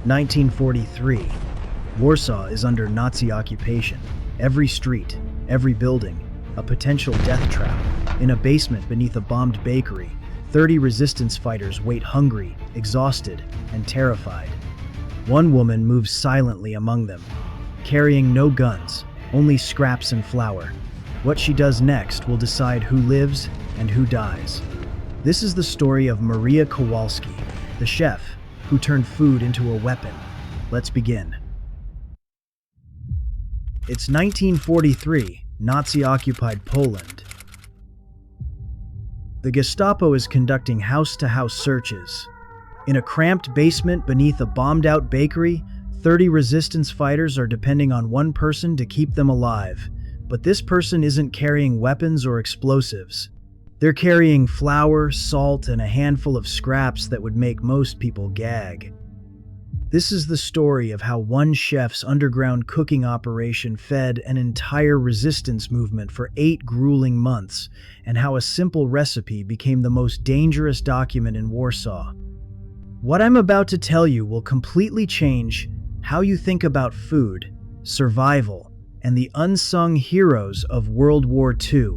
1943. Warsaw is under Nazi occupation. Every street, every building, a potential death trap. In a basement beneath a bombed bakery, 30 resistance fighters wait hungry, exhausted, and terrified. One woman moves silently among them, carrying no guns, only scraps and flour. What she does next will decide who lives and who dies. This is the story of Maria Kowalski, the chef who turned food into a weapon. Let's begin. It's 1943, Nazi-occupied Poland. The Gestapo is conducting house-to-house searches. In a cramped basement beneath a bombed-out bakery, 30 resistance fighters are depending on one person to keep them alive. But this person isn't carrying weapons or explosives. They're carrying flour, salt, and a handful of scraps that would make most people gag. This is the story of how one chef's underground cooking operation fed an entire resistance movement for 8 grueling months, and how a simple recipe became the most dangerous document in Warsaw. What I'm about to tell you will completely change how you think about food, survival, and the unsung heroes of World War II.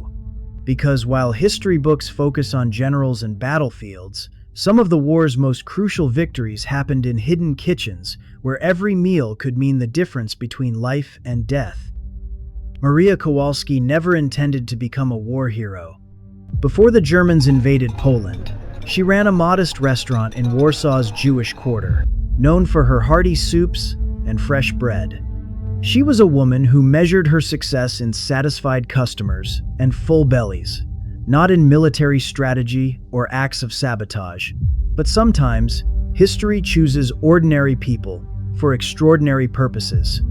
Because while history books focus on generals and battlefields, some of the war's most crucial victories happened in hidden kitchens, where every meal could mean the difference between life and death. Maria Kowalski never intended to become a war hero. Before the Germans invaded Poland, she ran a modest restaurant in Warsaw's Jewish quarter, known for her hearty soups and fresh bread. She was a woman who measured her success in satisfied customers and full bellies, not in military strategy or acts of sabotage. But sometimes, history chooses ordinary people for extraordinary purposes.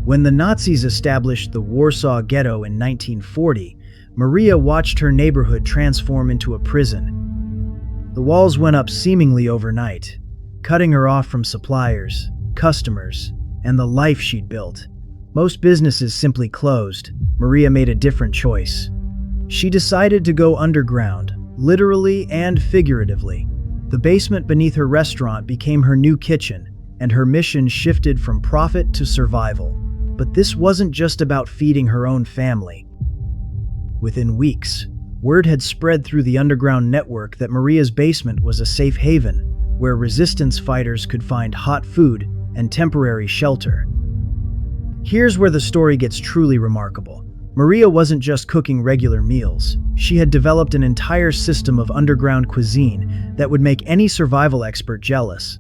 When the Nazis established the Warsaw Ghetto in 1940, Maria watched her neighborhood transform into a prison. The walls went up seemingly overnight, cutting her off from suppliers, customers, and the life she'd built. Most businesses simply closed. Maria made a different choice. She decided to go underground, literally and figuratively. The basement beneath her restaurant became her new kitchen, and her mission shifted from profit to survival. But this wasn't just about feeding her own family. Within weeks, word had spread through the underground network that Maria's basement was a safe haven, where resistance fighters could find hot food and temporary shelter. Here's where the story gets truly remarkable. Maria wasn't just cooking regular meals. She had developed an entire system of underground cuisine that would make any survival expert jealous.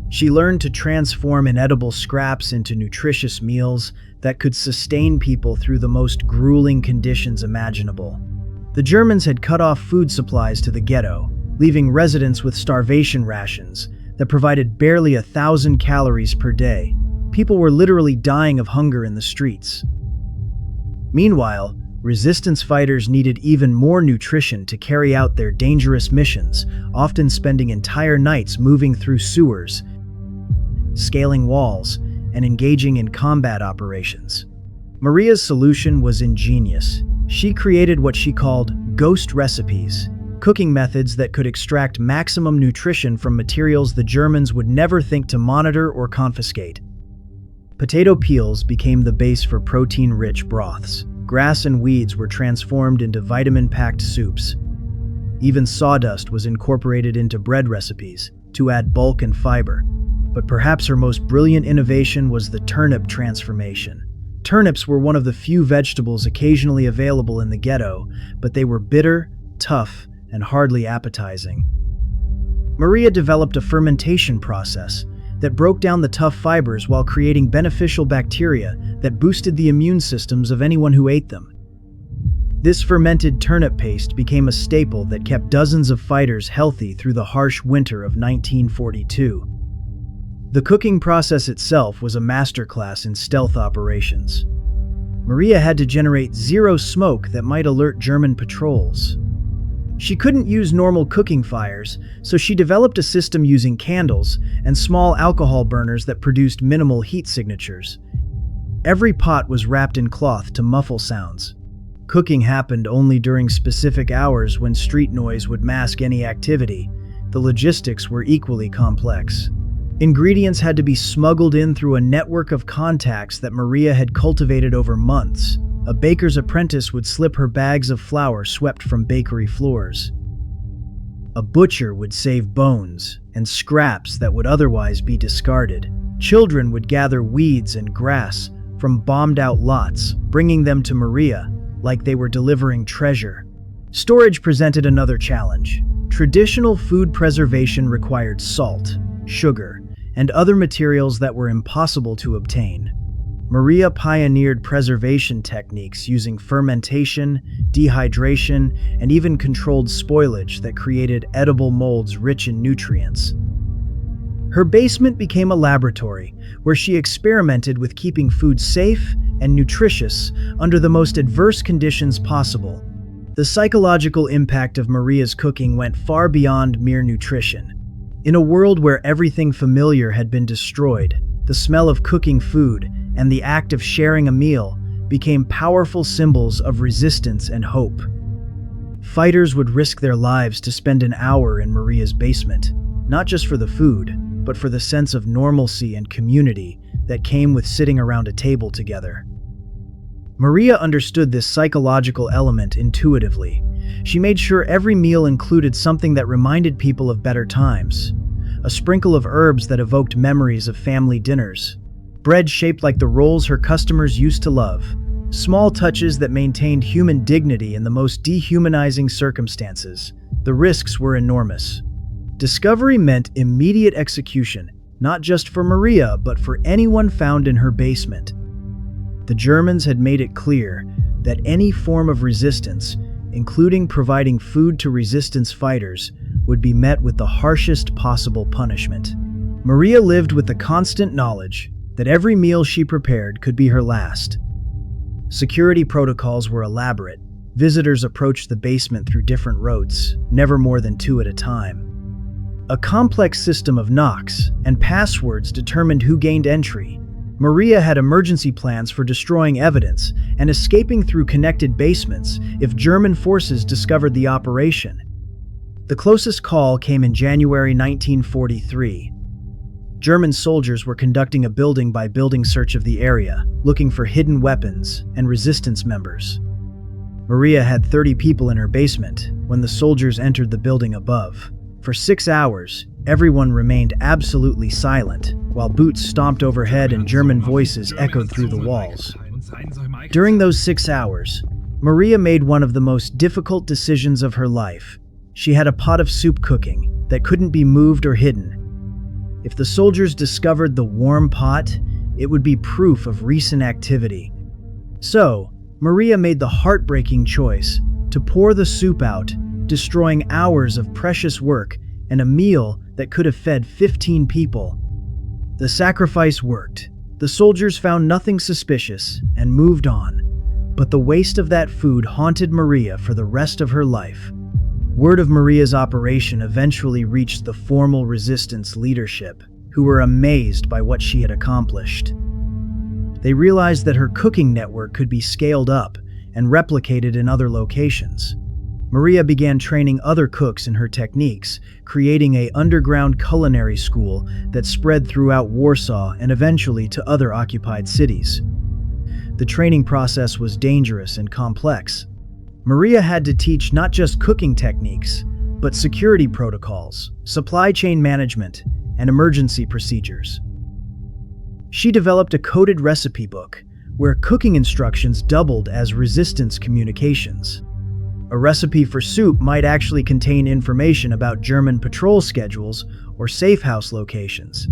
She learned to transform inedible scraps into nutritious meals that could sustain people through the most grueling conditions imaginable. The Germans had cut off food supplies to the ghetto, leaving residents with starvation rations that provided barely 1,000 calories per day. People were literally dying of hunger in the streets. Meanwhile, resistance fighters needed even more nutrition to carry out their dangerous missions, often spending entire nights moving through sewers, scaling walls, and engaging in combat operations. Maria's solution was ingenious. She created what she called ghost recipes, cooking methods that could extract maximum nutrition from materials the Germans would never think to monitor or confiscate. Potato peels became the base for protein-rich broths. Grass and weeds were transformed into vitamin-packed soups. Even sawdust was incorporated into bread recipes to add bulk and fiber. But perhaps her most brilliant innovation was the turnip transformation. Turnips were one of the few vegetables occasionally available in the ghetto, but they were bitter, tough, and hardly appetizing. Maria developed a fermentation process that broke down the tough fibers while creating beneficial bacteria that boosted the immune systems of anyone who ate them. This fermented turnip paste became a staple that kept dozens of fighters healthy through the harsh winter of 1942. The cooking process itself was a masterclass in stealth operations. Maria had to generate zero smoke that might alert German patrols. She couldn't use normal cooking fires, so she developed a system using candles and small alcohol burners that produced minimal heat signatures. Every pot was wrapped in cloth to muffle sounds. Cooking happened only during specific hours when street noise would mask any activity. The logistics were equally complex. Ingredients had to be smuggled in through a network of contacts that Maria had cultivated over months. A baker's apprentice would slip her bags of flour swept from bakery floors. A butcher would save bones and scraps that would otherwise be discarded. Children would gather weeds and grass from bombed-out lots, bringing them to Maria like they were delivering treasure. Storage presented another challenge. Traditional food preservation required salt, sugar, and other materials that were impossible to obtain. Maria pioneered preservation techniques using fermentation, dehydration, and even controlled spoilage that created edible molds rich in nutrients. Her basement became a laboratory where she experimented with keeping food safe and nutritious under the most adverse conditions possible. The psychological impact of Maria's cooking went far beyond mere nutrition. In a world where everything familiar had been destroyed, the smell of cooking food and the act of sharing a meal became powerful symbols of resistance and hope. Fighters would risk their lives to spend an hour in Maria's basement, not just for the food, but for the sense of normalcy and community that came with sitting around a table together. Maria understood this psychological element intuitively. She made sure every meal included something that reminded people of better times. A sprinkle of herbs that evoked memories of family dinners. Bread shaped like the rolls her customers used to love. Small touches that maintained human dignity in the most dehumanizing circumstances. The risks were enormous. Discovery meant immediate execution, not just for Maria, but for anyone found in her basement. The Germans had made it clear that any form of resistance, including providing food to resistance fighters, would be met with the harshest possible punishment. Maria lived with the constant knowledge that every meal she prepared could be her last. Security protocols were elaborate. Visitors approached the basement through different routes, never more than 2 at a time. A complex system of knocks and passwords determined who gained entry. Maria had emergency plans for destroying evidence and escaping through connected basements if German forces discovered the operation. The closest call came in January 1943. German soldiers were conducting a building-by-building search of the area, looking for hidden weapons and resistance members. Maria had 30 people in her basement when the soldiers entered the building above. For 6 hours, everyone remained absolutely silent, while boots stomped overhead and German voices echoed through the walls. During those 6 hours, Maria made one of the most difficult decisions of her life. She had a pot of soup cooking that couldn't be moved or hidden. If the soldiers discovered the warm pot, it would be proof of recent activity. So, Maria made the heartbreaking choice to pour the soup out, destroying hours of precious work and a meal that could have fed 15 people. The sacrifice worked. The soldiers found nothing suspicious and moved on. But the waste of that food haunted Maria for the rest of her life. Word of Maria's operation eventually reached the formal resistance leadership, who were amazed by what she had accomplished. They realized that her cooking network could be scaled up and replicated in other locations. Maria began training other cooks in her techniques, creating an underground culinary school that spread throughout Warsaw and eventually to other occupied cities. The training process was dangerous and complex. Maria had to teach not just cooking techniques, but security protocols, supply chain management, and emergency procedures. She developed a coded recipe book, where cooking instructions doubled as resistance communications. A recipe for soup might actually contain information about German patrol schedules or safe house locations.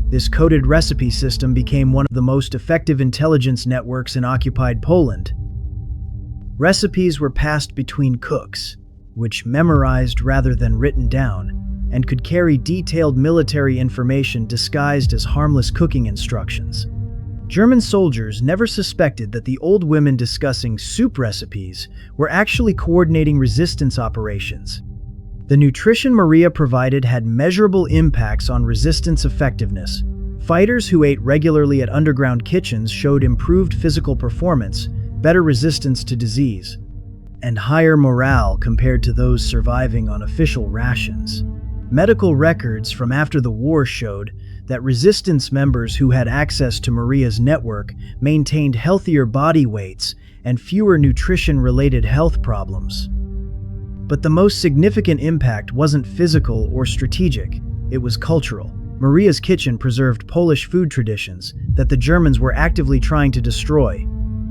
This coded recipe system became one of the most effective intelligence networks in occupied Poland. Recipes were passed between cooks, which memorized rather than written down, and could carry detailed military information disguised as harmless cooking instructions. German soldiers never suspected that the old women discussing soup recipes were actually coordinating resistance operations. The nutrition Maria provided had measurable impacts on resistance effectiveness. Fighters who ate regularly at underground kitchens showed improved physical performance, better resistance to disease, and higher morale compared to those surviving on official rations. Medical records from after the war showed that resistance members who had access to Maria's network maintained healthier body weights and fewer nutrition-related health problems. But the most significant impact wasn't physical or strategic, it was cultural. Maria's kitchen preserved Polish food traditions that the Germans were actively trying to destroy.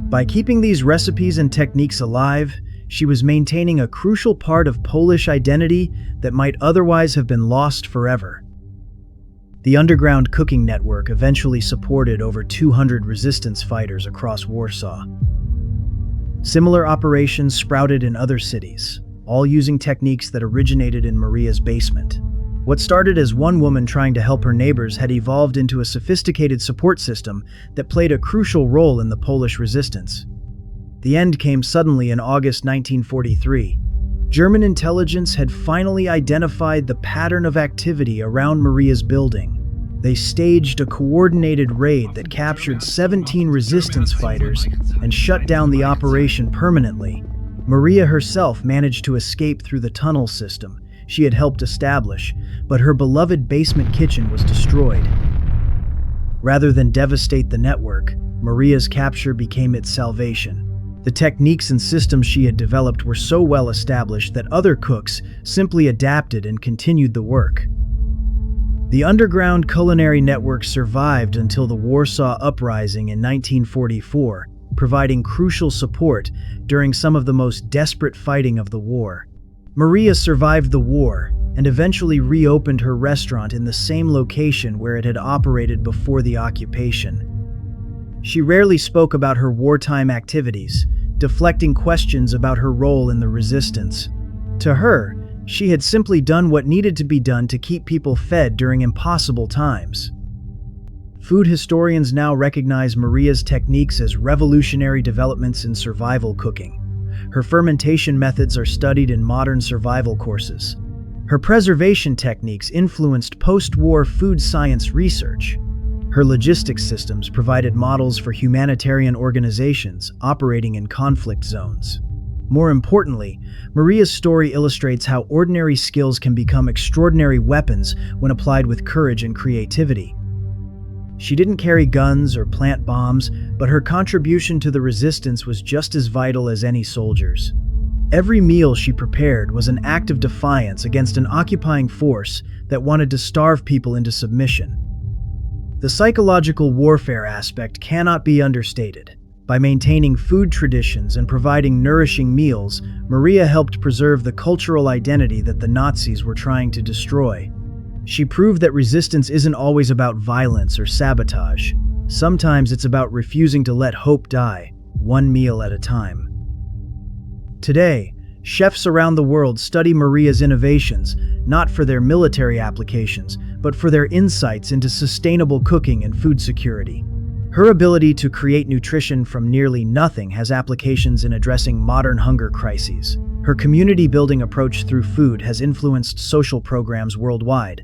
By keeping these recipes and techniques alive, she was maintaining a crucial part of Polish identity that might otherwise have been lost forever. The underground cooking network eventually supported over 200 resistance fighters across Warsaw. Similar operations sprouted in other cities, all using techniques that originated in Maria's basement. What started as one woman trying to help her neighbors had evolved into a sophisticated support system that played a crucial role in the Polish resistance. The end came suddenly in August 1943. German intelligence had finally identified the pattern of activity around Maria's building. They staged a coordinated raid that captured 17 resistance fighters and shut down the operation permanently. Maria herself managed to escape through the tunnel system she had helped establish, but her beloved basement kitchen was destroyed. Rather than devastate the network, Maria's capture became its salvation. The techniques and systems she had developed were so well established that other cooks simply adapted and continued the work. The underground culinary network survived until the Warsaw Uprising in 1944, providing crucial support during some of the most desperate fighting of the war. Maria survived the war and eventually reopened her restaurant in the same location where it had operated before the occupation. She rarely spoke about her wartime activities, deflecting questions about her role in the resistance. To her, she had simply done what needed to be done to keep people fed during impossible times. Food historians now recognize Maria's techniques as revolutionary developments in survival cooking. Her fermentation methods are studied in modern survival courses. Her preservation techniques influenced post-war food science research. Her logistics systems provided models for humanitarian organizations operating in conflict zones. More importantly, Maria's story illustrates how ordinary skills can become extraordinary weapons when applied with courage and creativity. She didn't carry guns or plant bombs, but her contribution to the resistance was just as vital as any soldier's. Every meal she prepared was an act of defiance against an occupying force that wanted to starve people into submission. The psychological warfare aspect cannot be understated. By maintaining food traditions and providing nourishing meals, Maria helped preserve the cultural identity that the Nazis were trying to destroy. She proved that resistance isn't always about violence or sabotage. Sometimes it's about refusing to let hope die, one meal at a time. Today, chefs around the world study Maria's innovations, not for their military applications, but for their insights into sustainable cooking and food security. Her ability to create nutrition from nearly nothing has applications in addressing modern hunger crises. Her community-building approach through food has influenced social programs worldwide.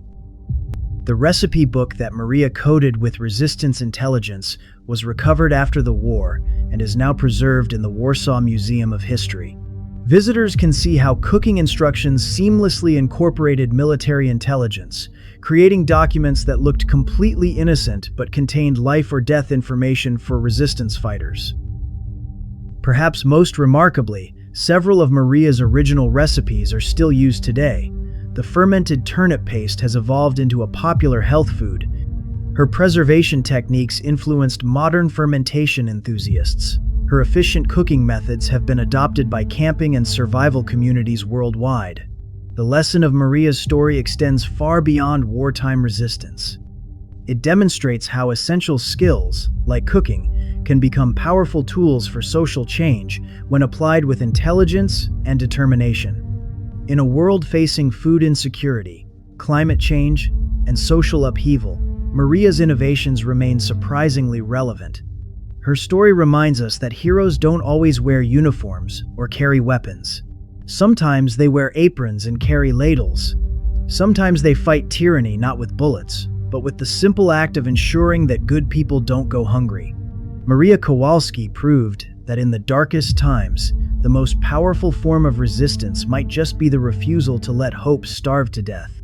The recipe book that Maria coded with resistance intelligence was recovered after the war and is now preserved in the Warsaw Museum of History. Visitors can see how cooking instructions seamlessly incorporated military intelligence, creating documents that looked completely innocent but contained life or death information for resistance fighters. Perhaps most remarkably, several of Maria's original recipes are still used today. The fermented turnip paste has evolved into a popular health food. Her preservation techniques influenced modern fermentation enthusiasts. Her efficient cooking methods have been adopted by camping and survival communities worldwide. The lesson of Maria's story extends far beyond wartime resistance. It demonstrates how essential skills, like cooking, can become powerful tools for social change when applied with intelligence and determination. In a world facing food insecurity, climate change, and social upheaval, Maria's innovations remain surprisingly relevant. Her story reminds us that heroes don't always wear uniforms or carry weapons. Sometimes they wear aprons and carry ladles. Sometimes they fight tyranny not with bullets, but with the simple act of ensuring that good people don't go hungry. Maria Kowalski proved that in the darkest times, the most powerful form of resistance might just be the refusal to let hope starve to death.